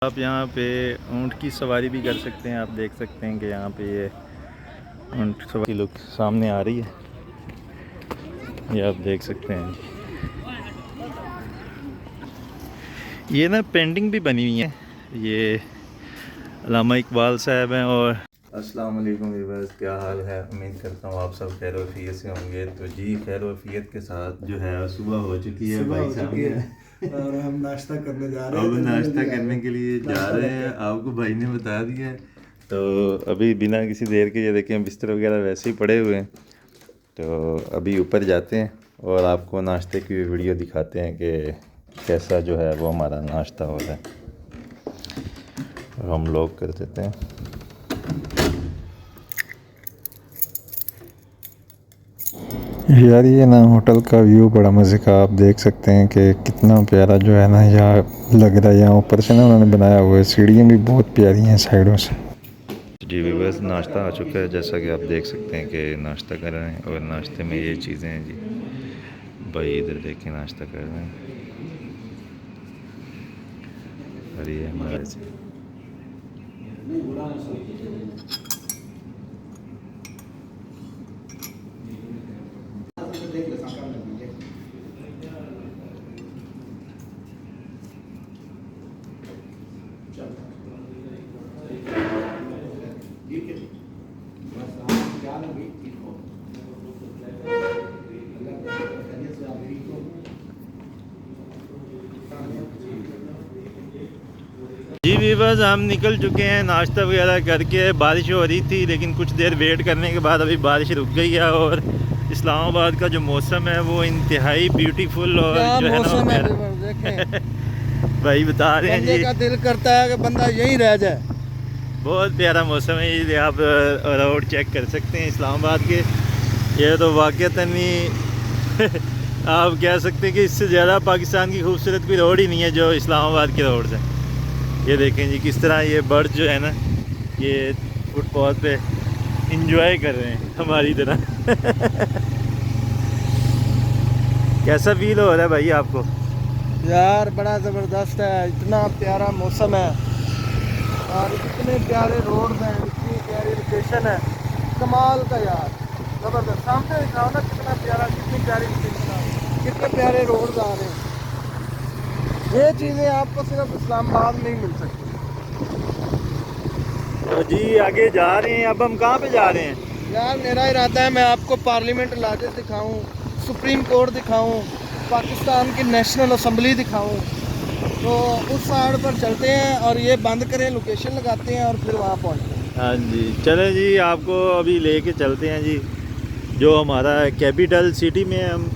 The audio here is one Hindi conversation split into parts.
आप यहाँ पे ऊँट की सवारी भी कर सकते हैं। आप देख सकते हैं कि यहाँ पे ये ऊँट सवारी लोग सामने आ रही है, ये आप देख सकते हैं। ये ना पेंटिंग भी बनी हुई है, ये अल्लामा इकबाल साहब हैं। और अस्सलाम वालेकुम व्यूअर्स, क्या हाल है? उम्मीद करता हूँ आप सब खैर वफ़ियत से होंगे। तो जी खैर वफ़ियत के साथ जो है सुबह हो चुकी है, भाई साहब और हम नाश्ता करने जा रहे हैं। अब नाश्ता करने के लिए जा रहे हैं, आपको भाई ने बता दिया है। तो अभी बिना किसी देर के ये देखें बिस्तर वगैरह वैसे ही पड़े हुए हैं। तो अभी ऊपर जाते हैं और आपको नाश्ते की वीडियो दिखाते हैं कि कैसा जो है वो हमारा नाश्ता हो रहा है। और हम लोग कर देते हैं। यार ये ना होटल का व्यू बड़ा मज़े का, आप देख सकते हैं कि कितना प्यारा जो है ना यहाँ लग रहा है। यहाँ ऊपर से ना उन्होंने बनाया हुआ है, सीढ़ियाँ भी बहुत प्यारी हैं साइडों से। जी बस नाश्ता आ चुका है, जैसा कि आप देख सकते हैं कि नाश्ता कर रहे हैं। और नाश्ते में ये चीज़ें हैं जी, भाई इधर देखें नाश्ता कर रहे हैं। और ये हमारे से जी वीवर्स, हम निकल चुके हैं नाश्ता वगैरह करके। बारिश हो रही थी लेकिन कुछ देर वेट करने के बाद अभी बारिश रुक गई है। और इस्लामाबाद का जो मौसम है वो इंतहाई ब्यूटीफुल और जो है ना भाई बता रहे हैं जी, का दिल करता है कि बंदा यहीं रह जाए। बहुत प्यारा मौसम है ये। आप रोड चेक कर सकते हैं इस्लामाबाद के, ये तो वाक़तन ही आप कह सकते हैं कि इससे ज़्यादा पाकिस्तान की खूबसूरत कोई रोड ही नहीं है जो इस्लामाबाद के रोड है। ये देखें जी किस तरह ये बर्ड जो है ना ये फुटपाथ पे इंजॉय कर रहे हैं हमारी तरह कैसा फील हो रहा है भाई आपको? यार बड़ा ज़बरदस्त है, इतना प्यारा मौसम है और इतने प्यारे रोड हैं, इतनी प्यारी लोकेशन है, कमाल का यार, ज़बरदस्त। सामने दिखाओ ना कितना प्यारा, कितनी प्यारी लोकेशन है, कितने प्यारे रोड आ रहे हैं। ये चीज़ें आपको सिर्फ इस्लामाबाद में ही मिल सकती तो जी आगे जा रहे हैं। अब हम कहाँ पे जा रहे हैं? यार मेरा इरादा है मैं आपको पार्लियामेंट लाजेस दिखाऊं, सुप्रीम कोर्ट दिखाऊं, पाकिस्तान की नेशनल असम्बली दिखाऊं। तो उस साइड पर चलते हैं और ये बंद करें, लोकेशन लगाते हैं और फिर वहाँ पहुँचते हैं। हाँ जी चलें जी, आपको अभी लेके चलते हैं जी जो हमारा कैपिटल सिटी में है हम।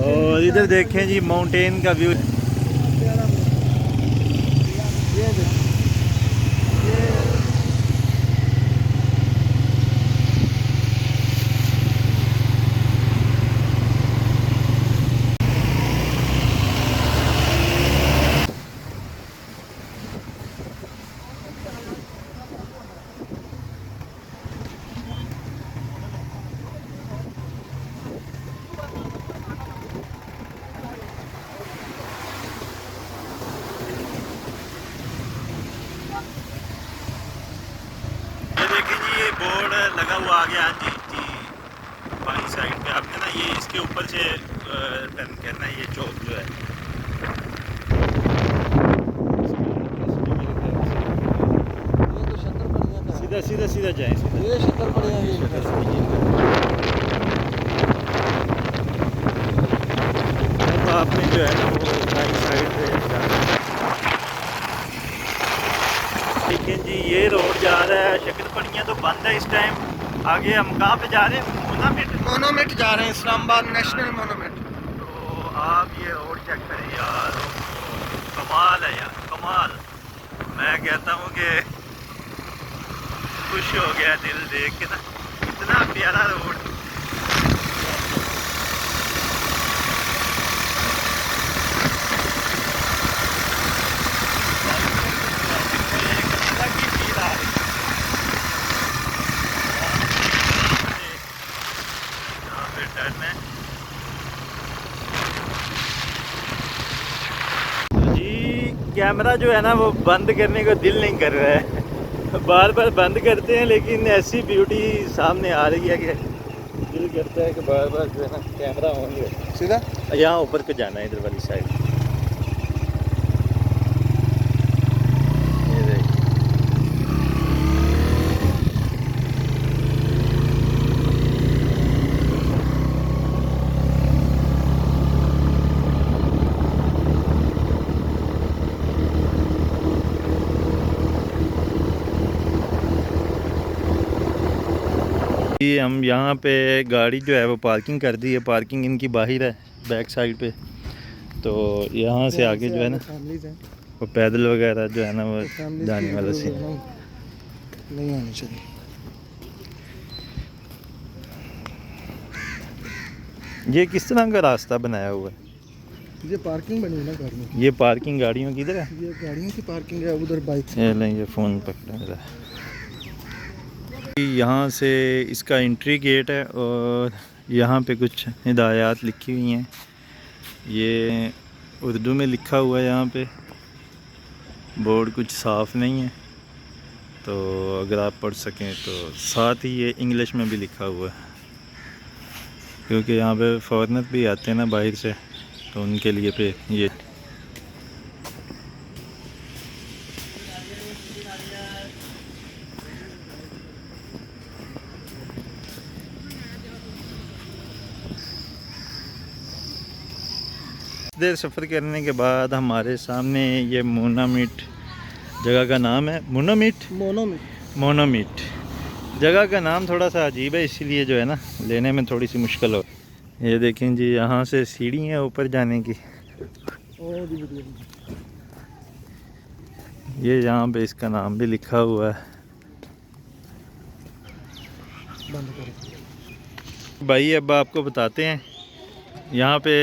और इधर देखें जी माउंटेन का व्यू। ये देखिए, ये देखें जी ये बोर्ड लगा हुआ आ गया जी जी बाई साइड पे। आपने ना ये इसके ऊपर से टर्न करना है, ये चौक जो है ये तो शक्कर पड़िया का है। सीधा सीधा सीधा जाएं सीधा। ये शक्कर पड़िया अब आपने जो है ना वो राइट साइड पे जाना है। लेकिन जी ये रोड जा रहा है शक्करपड़ियाँ तो बंद है इस टाइम। आगे हम कहाँ पे जा रहे हैं? मोनोमेंट जा रहे हैं, इस्लामाबाद नेशनल मोनोमेंट। तो आप ये रोड चेक करें यार, कमाल है यार कमाल। मैं कहता हूँ कि खुश हो गया दिल देख के ना, इतना प्यारा रोड। कैमरा जो है ना वो बंद करने को दिल नहीं कर रहा है, बार बार बंद करते हैं लेकिन ऐसी ब्यूटी सामने आ रही है कि दिल करता है कि बार बार जो है ना कैमरा ऑन ही हो। सीधा यहाँ ऊपर को जाना है, इधर वाली साइड। ये देख, ये हम यहाँ पे गाड़ी जो है वो पार्किंग कर दी है। पार्किंग इनकी बाहर है बैक साइड पे, तो यहाँ से आगे जो है ना फैमिलीज हैं, वो पैदल वगैरह जो है ना वो फैमिलीज जाने की वाला जो सीन। है ना, नहीं आनी चाहिए। ये किस तरह का रास्ता बनाया हुआ है? ये पार्किंग बनी है ना गाड़ियों की, ये पार्किंग गाड़ियों की इधर है। ये गाड़ियों की पार्किंग है, उधर बाइक। ये लें, ये फ़ोन पकड़ा मेरा। यहाँ से इसका एंट्री गेट है और यहाँ पे कुछ हिदायत लिखी हुई हैं। ये उर्दू में लिखा हुआ है, यहाँ पे बोर्ड कुछ साफ़ नहीं है, तो अगर आप पढ़ सकें तो। साथ ही ये इंग्लिश में भी लिखा हुआ है, क्योंकि यहाँ पे फॉरेनर भी आते हैं ना बाहर से, तो उनके लिए पे ये देर सफ़र करने के बाद हमारे सामने ये मोनामीट जगह का नाम है। मोनोमीट जगह का नाम थोड़ा सा अजीब है, इसीलिए जो है ना लेने में थोड़ी सी मुश्किल हो। ये देखें जी, यहाँ से सीढ़ी है ऊपर जाने की। ये यहाँ पे इसका नाम भी लिखा हुआ है। भाई अब आपको बताते हैं यहाँ पे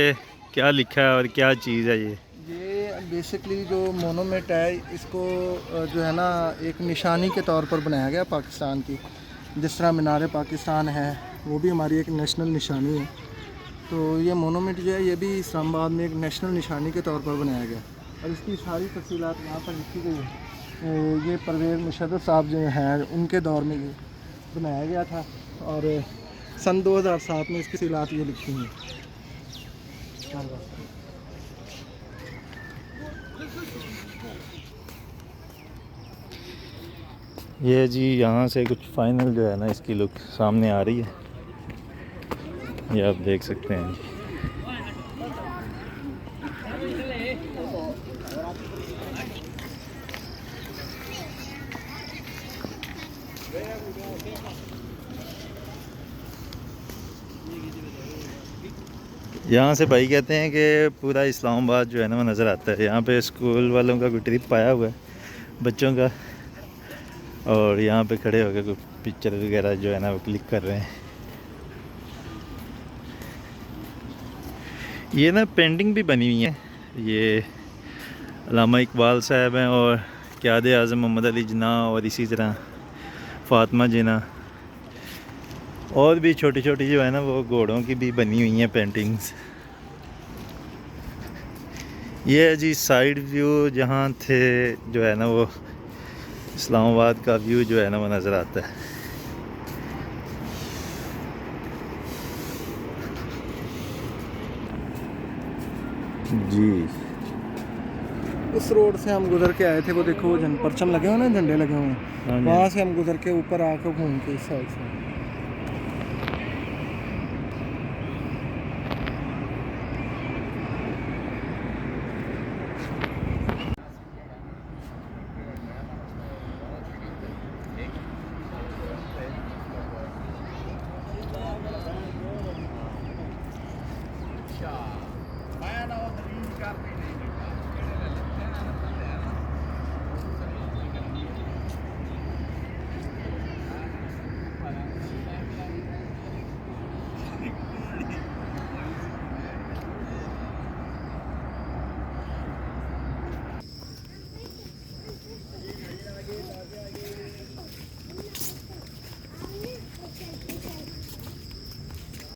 क्या लिखा है और क्या चीज़ है। ये बेसिकली जो मोनोमेट है, इसको जो है ना एक निशानी के तौर पर बनाया गया पाकिस्तान की। जिस तरह मीनार पाकिस्तान है, वो भी हमारी एक नेशनल निशानी है। तो ये मोनोमेट जो है, ये भी इस्लामाबाद में एक नेशनल निशानी के तौर पर बनाया गया और इसकी सारी तफसीलात यहाँ पर लिखी गई है। ये परवेज़ मुशर्रफ साहब जो हैं, उनके दौर में ये बनाया गया था और सन 2007 में इसकी तफसीलात ये लिखी हुई हैं। ये जी यहाँ से कुछ फाइनल जो है ना इसकी लुक सामने आ रही है, ये आप देख सकते हैं जी। यहाँ से भाई कहते हैं कि पूरा इस्लामाबाद जो है ना वो नज़र आता है। यहाँ पे स्कूल वालों का कोई ट्रिप आया हुआ है बच्चों का, और यहाँ पे खड़े होकर कोई पिक्चर वगैरह जो है ना वो क्लिक कर रहे हैं। ये ना पेंटिंग भी बनी हुई है, ये अल्लामा इकबाल साहब हैं और क़याद आज़म मोहम्मद अली जिन्ना और इसी तरह फ़ातिमा जिन्ना, और भी छोटी छोटी जो है ना वो घोड़ों की भी बनी हुई हैं पेंटिंग्स। ये है जी साइड व्यू, जहाँ थे जो है ना वो इस्लामाबाद का व्यू जो है ना वो नज़र आता है। जी उस रोड से हम गुजर के आए थे, वो देखो वो परचम लगे हुए ना, झंडे लगे हुए हाँ हैं, जी। वहाँ से हम गुजर के ऊपर आकर घूम के इस साइड से।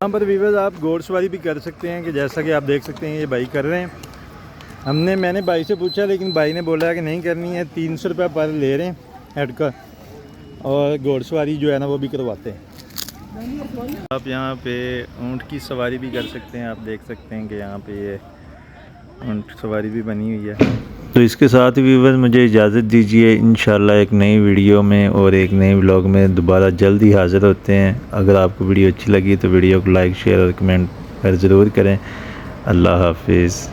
यहाँ पर वीवर्स आप घोड़सवारी भी कर सकते हैं, कि जैसा कि आप देख सकते हैं ये भाई कर रहे हैं। मैंने भाई से पूछा, लेकिन भाई ने बोला कि नहीं करनी है, 300 रुपये पर ले रहे हैं हेड का, और घोड़सवारी जो है ना वो भी करवाते हैं। आप यहाँ पे ऊँट की सवारी भी कर सकते हैं। आप देख सकते हैं कि यहाँ पे ये ऊँट सवारी भी बनी हुई है। तो इसके साथ ही व्यूअर्स मुझे इजाज़त दीजिए, इंशाल्लाह एक नई वीडियो में और एक नए व्लॉग में दोबारा जल्द ही हाज़िर होते हैं। अगर आपको वीडियो अच्छी लगी तो वीडियो को लाइक, शेयर और कमेंट ज़रूर करें। अल्लाह हाफिज़।